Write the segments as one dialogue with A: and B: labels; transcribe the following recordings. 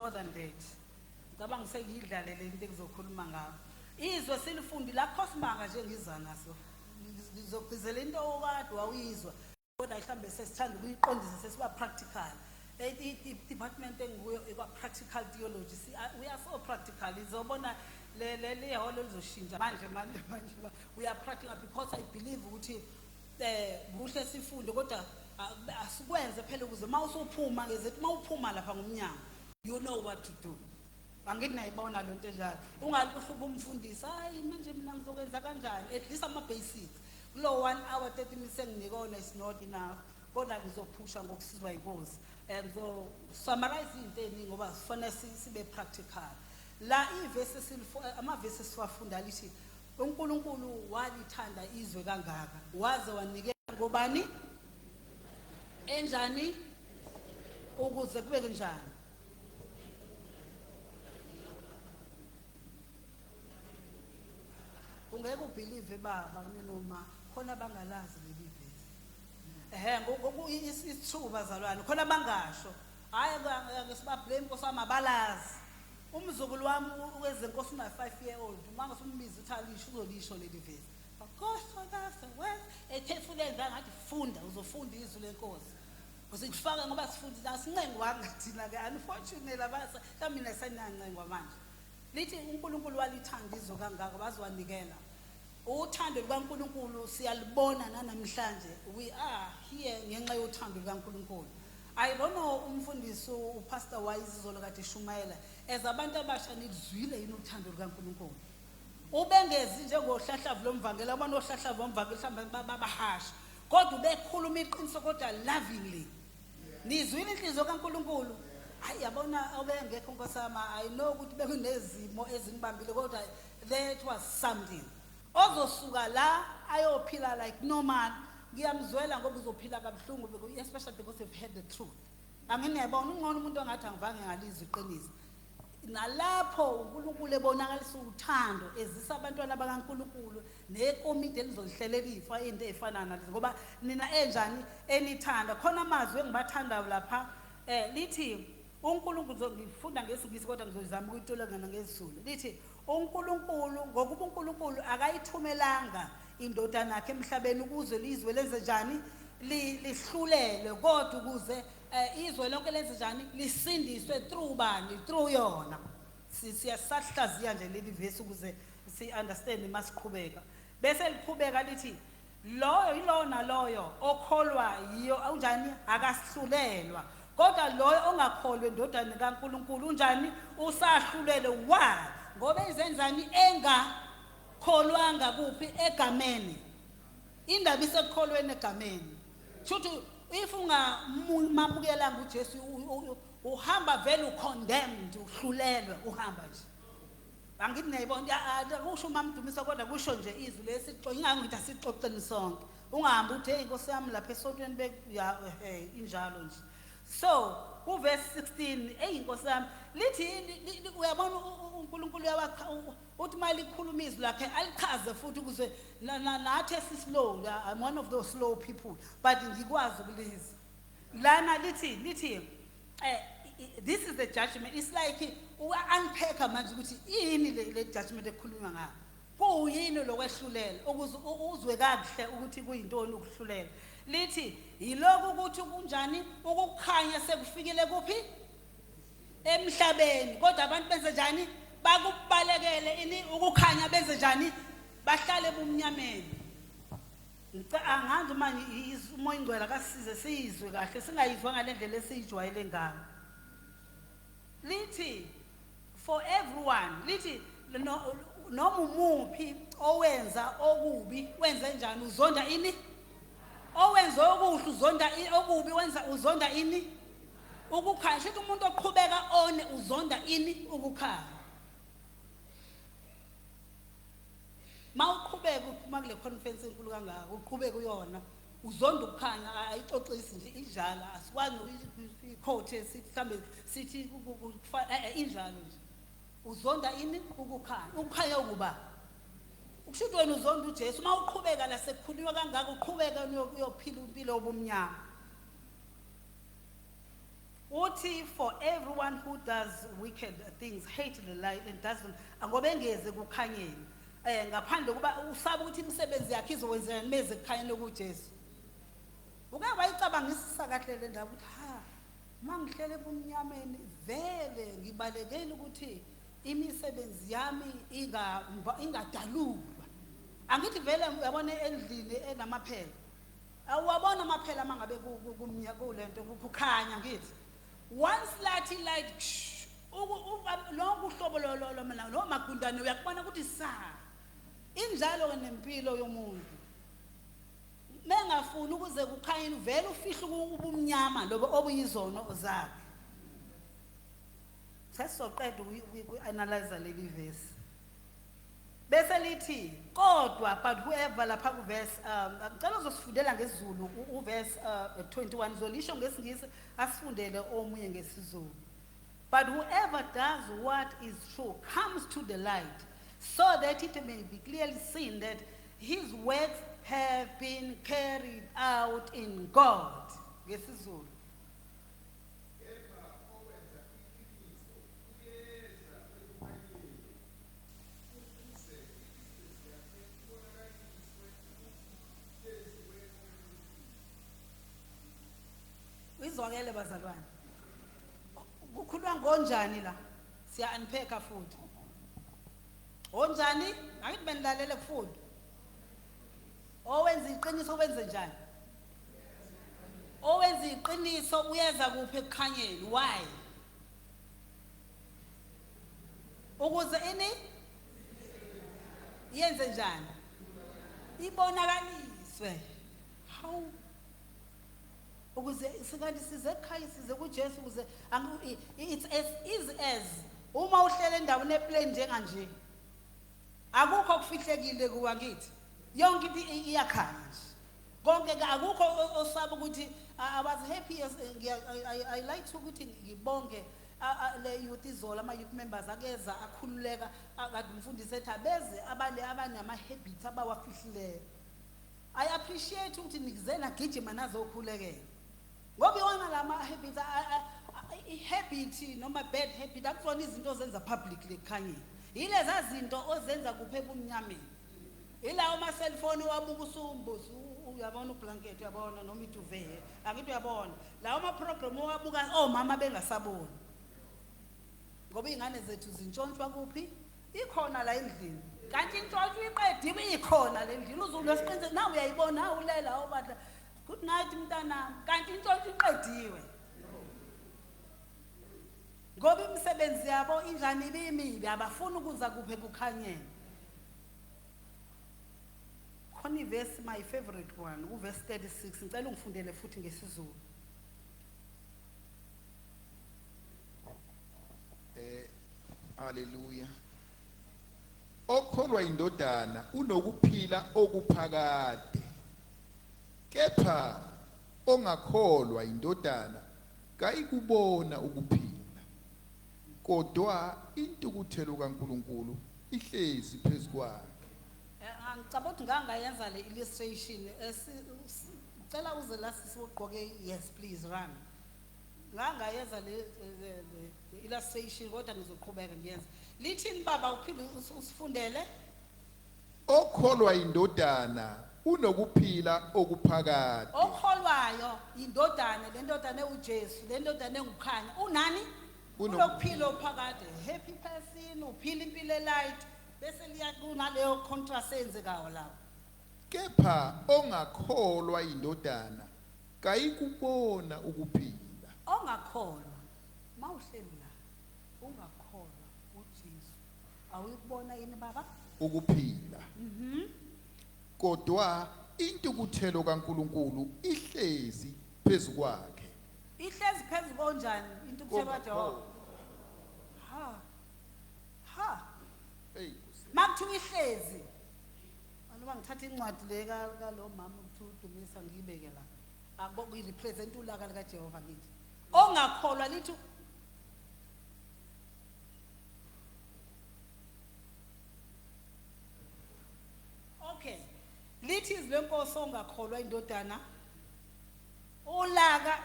A: more than that. Ngicabanga sengiyidlalele into ekuzokhuluma ngayo. Izwe silifundi la khosimanga nje ngiza naso. Ngizogcizela into okade wawuyizwa kodwa mhlambe sesithanda ukuyiqondisa sesiba practical. Department engikuyo ekwa practical theology. We are so practical. Izobona le holo lizoshintsha manje we are practical because I believe ukuthi kuhle sifunde kodwa asikwenze phela ukuze mawusuphuma ngezethi mawuphuma lapha ngomnyango you know what to do. Angithi nayibona lo nto enjalo ungaluhluba umfundisi hayi manje mina ngizokwenza kanjani at least ama basics kulo 1 hour 30 minutes enginikona is not enough kodwa ngizophusha ngokusizwa inkosi and so summarize into eningi ngoba sifanele sibe practical la iverses ama verses siwafunda lithi uNkulunkulu walithanda izwe kangaka waze wanikela ngobani enjani ukuze kube kanjani ungeke ubelieve baba noma khona bangalazi leli verse it's bazalwane khona bangasho hayi ngesiba blame nkosama balazi umzukulu wami wezenkosi una 5-year-old manga sombiza uthalisho uzolisho leli verse because that's the word ethefulenda ngathi funda uzofunda izwi lenkosi usifaka ngoba sifundi asincengo wangathina ke unfortunately abasa kamina sanancengo manje lithi uNkulunkulu walithanda izwe kangaka baziwanikela uthando lukaNkulunkulu siyalibona namhlanje we are here ngenxa yothando lukaNkulunkulu. I don't know umfundisi uPastor Wise izolo kade shumayela ezabantu abasha nizwile yini uthando lukaNkulunkulu ubengezi njengohlahlavu lomvangela abantu ohlahlavu lomvangela mhlawumbe babahasha kodwa bekhuluma iqiniso kodwa lovingly nizwile inhliziyo kaNkulunkulu hayi yabona obengekho nkosama I know ukuthi bekunezimo ezingibambile kodwa that was something ozosuka la ayophila like normal ngiyamzwela ngoba uzophila kabuhlungu especially because you've heard the truth angiyibona ungcono umuntu ongathi angivange ngalizwe iqiniso nalapho uNkulunkulu ebonakalisa uthando ezisa abantwana bakaNkulunkulu nekomiti elizolihlelela ifa into efana nalezo ngoba nina enjani enithanda khona amazwi engibathandayo lapha lithi uNkulunkulu ngifunda ngesingisi kodwa ngizozama ukuyitolengana ngesizulu lithi uNkulunkulu ngokuba uNkulunkulu akayithumelanga indodana yakhe emhlabeni ukuze lizwe lenze njani lihlulele kodwa ukuze izwe lonke lenze njani lisindiswe through bani through yona siyasahlaziya nje leli verse ukuze si understand masiqhubeka bese liqhubeka lithi loyo loyo okholwa yiyo unjani akasihlulelwa kodwa loyo ongakholwe indodana kaNkulunkulu unjani usahlulele wa ngoba izenzani engakholwanga kuphi egameni indaba isekholweni egameni futhi if ungamamukela nguJesu uhamba vele ucondemned uhlulelwe uhamba nje angithi nayibona kusho umamdumisa kodwa kusho nje izwi lesixoxa ingangithi asixoxeni sonke ungahambi uthi hey inkosi yami lapha esontweni injalo nje so uverse 16 inkosi yami lithi uyabona uNkulunkulu yawakha uthi malikhuluma izwi lakhe alichaze futhi ukuze nathi esislow I'm one of those slow people but ngikwazi ukulizwa lana lithi this is the judgment it's like unpack manje ukuthi yini le judgment ekhulunywa ngayo kuyini lokwehlulela ukuze uzwe kahle ukuthi kuyintoni ukuhlulela lithi yiloko ukuthi kunjani ukukhanya sekufikile kuphi emhlabeni kodwa abantu benze njani bakubalekele ini ukukhanya benze njani bahlale bumnyameni angazi manje umoya ingcwele kasize sizwe kahle singayizwa ngalendlela esijwayele ngayo lithi for everyone lithi noma umuphi owenza okubi wenze njani uzonda ini owenza okuhle uzonda okubi wenza uzonda ini ukukhanya shithi umuntu oqhubeka one uzonda ini ukukhanya mawuqhubeka uphuma kule conference enkulu kangaka uqhubeka uyona uzonda ukukhanya ayixoxisi nje injala asikwazi iquote sithi mhlambe sithi injalo nje uzonda ini ukukhanya ukuba ukushuthi wena uzonda uJesu mawuqhubeka la sekukhulunywa kangaka uqhubeka uyophila impilo obumnyama uthi for everyone who does wicked things hate the light and doesn't ngoba engeze kukhanyeni ngaphandle kuba usaba ukuthi imisebenzi yakhe izowenzeka nimeze kukhanyeni kuJesu uke wayicabangisisa kahle le ndaba ukuthi ha mangihlele ebumnyameni vele ngibalekele ukuthi imisebenzi yami ingadalulwa angithi vele uyabona endlini enamaphela awubona amaphela mangabe kulento kukhanya ngithi once lathi light lonke uhlobo lo magundane uyakubona ukuthi sa injalo nempilo yomuntu mengafuni ukuze kukhanye vele ufihle ubumnyama lobo obuyizono zakhe sesizoqeda ukuanalyze leli verse bese lithi kodwa but whoever lapha ku verse ngicela uzosifundela ngesiZulu uverse 21 zolisho ngesingisi asifundele omunye ngesizulu but whoever does what is true comes to the light so that it may be clearly seen that his works have been carried out in God ngesizulu izwakele bazalwane kukhulwa ngonjani la siya unpack futhi onjani angithi benilalele futhi owenza iqiniso wenze njani owenza iqiniso uyeza kuphi ekukhanyeni why ukuze ini yenze njani ibonakaliswe how ukuze sikanti size ekhaya size kuJesu ukuze it's as easy as uma uhlele endaweni eplane njenganje akukho okufihlekile kuwa ngithi yonke into iyakhanya nje konke akukho osaba ukuthi I was happy I like ukuthi ngibonge le youth izola ama youth members akeza akhululeka akade umfundisi ethi abeze abanama habits abawafihlileyo I appreciate ukuthi nikuzena gijima nazo ukhulekela ngoba yona lama habits habit noma bad habit akufona izinto ozenza publicly ekhanyeni yileza zinto ozenza kuphe ebumnyameni ila uma cellphone wabuka usumbuzi uyabona ublanket uyabona noma ituve akithi uyabona la uma program wabuka omama bengasaboni ngoba ingane zethu zintshontshwa kuphi ikhona la endlini kanti intshontsho iqediwe ikhona le ndini uzulu wesiqinise nawe uyayibona ulela obadla good night mntanami kanti intshontsho iqediwe ngoba imisebenzi yabo injani ibimibi abafuni ukuza kuphe kukhanyeni khona iverse my favorite one uverse 36 ngicela ungifundele futhi ngesizulu
B: haleluya okholwa indodana unokuphila okuphakade kepha ongakholwa indodana kayikubona ukuphila kodwa intukuthelo kaNkuluNkulu ihlezi phezukwakhe
A: ngicabanga ukuthi ngangayenza le illustration ngicela uze la sisigqoke yes please run ngangayenza le illustration kodwa ngizoqhubeka ngiyenza lithini baba uphinde usifundele
B: okholwa indodana unokuphila okuphakade
A: okholwayo indodana le ndodana uJesu le ndodana engukhanya unani unokuphila okuphakade happy person uphila impilo elight bese liyakunaleyo contrast enzekayo lapho
B: kepha ongakholwa indodana kayikubona ukuphila
A: ongakholwa mawuhleli la ungakholwa uJesu awuyikubona yini baba
B: ukuphila kodwa intukuthelo kaNkuluNkulu ihlezi phezukwakhe
A: ihlezi phezu konjani intukuthelo kaJehova
B: hey
A: makuthiwa ihlezi anoba ngithatha incwadi le kalo mama ukuthi udumisa ngiyibeke la akubo represent ulaka likaJehova ngithi ongakholwa lithi okay lithi izwenkosi ongakholwa indodana ulaka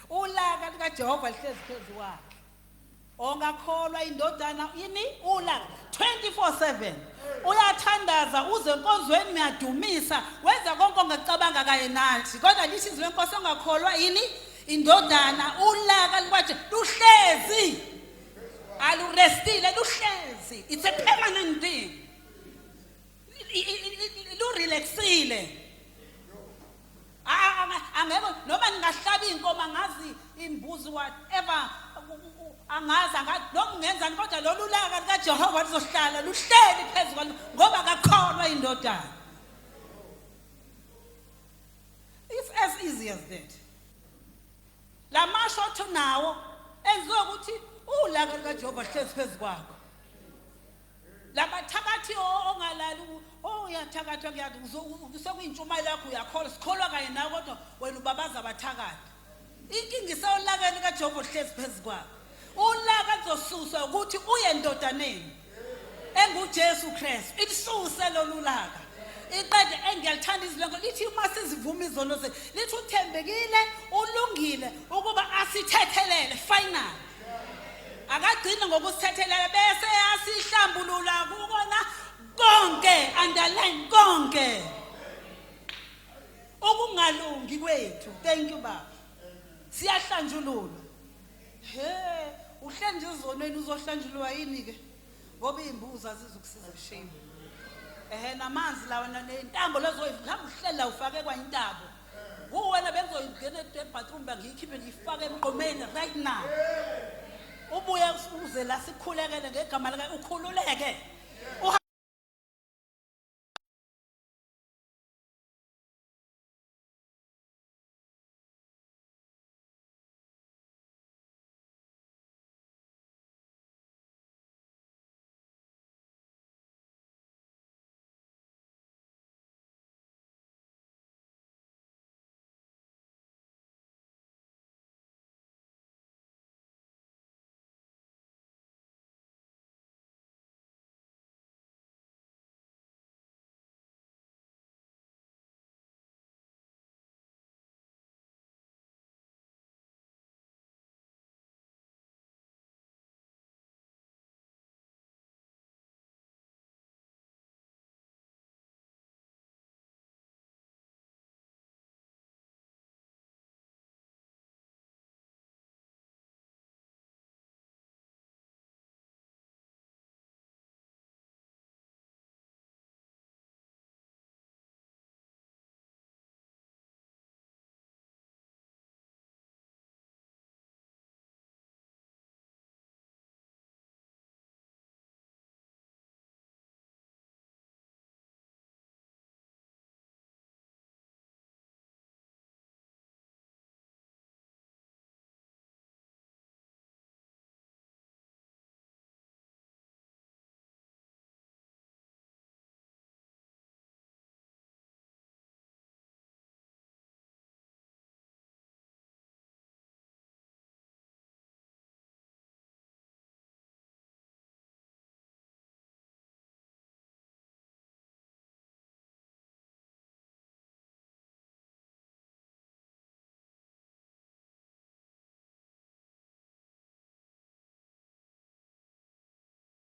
A: ulaka likaJehova lihlezi phezu kwakhe. Ongakholwa indodana yini ulaka 24/7 uyathandaza uze enkonzweni uyadumisa wenza konke ongacabanga kaye nathi kodwa lithi izwi lenkosi ongakholwa yini indodana ulaka likwaje luhlezi alurestile luhlezi. It's a permanent thing. Lu relaxile angeke noma ningahlaba inkomo ngazi imbuzi whatever angaza nokungenza kodwa lolu laka likaJehova lizohlala luhleli phezulu ngoba akakholwa indodana. It's as easy as that. La masho thunawo enziwe ukuthi ulaka likaJehova lihlezi phezulu kwakho. Labathakathi ongalali uyathakatha kuyathi sekuyintshumayelo yakho uyakholwa sikholwa kanye nawe kodwa wena ubabaza abathakathi. Inkinga isewulaka likaJehova lihlezi phezulu kwakho. Ulaka lizosuswa ukuthi uye endodaneni enguJesu Kristu ilisuse lolulaka. Iqede engiyalithanda izwi lenkosi lithi uma sizivuma izono zethu lithi uthembekile ulungile ukuba asithethelele final. Akagcina ngokusithethelela bese yasihlambulula ukona konke underline konke okungalungi kwethu. Thank you baba. Siyahlanjulula. He, uhlanje izonweni uzohlanjulwa yini ke? Ngoba imbuzi azizukusiza shame. Namanzi lawa nentambo lezoyihamba uhlela ufake kwayintabo. Wena benzoyingena ebathroom bangiyikhiphe ngifake emqomeni right now. Ubuye uze la sikhulekele ngegama lika ukhululeke.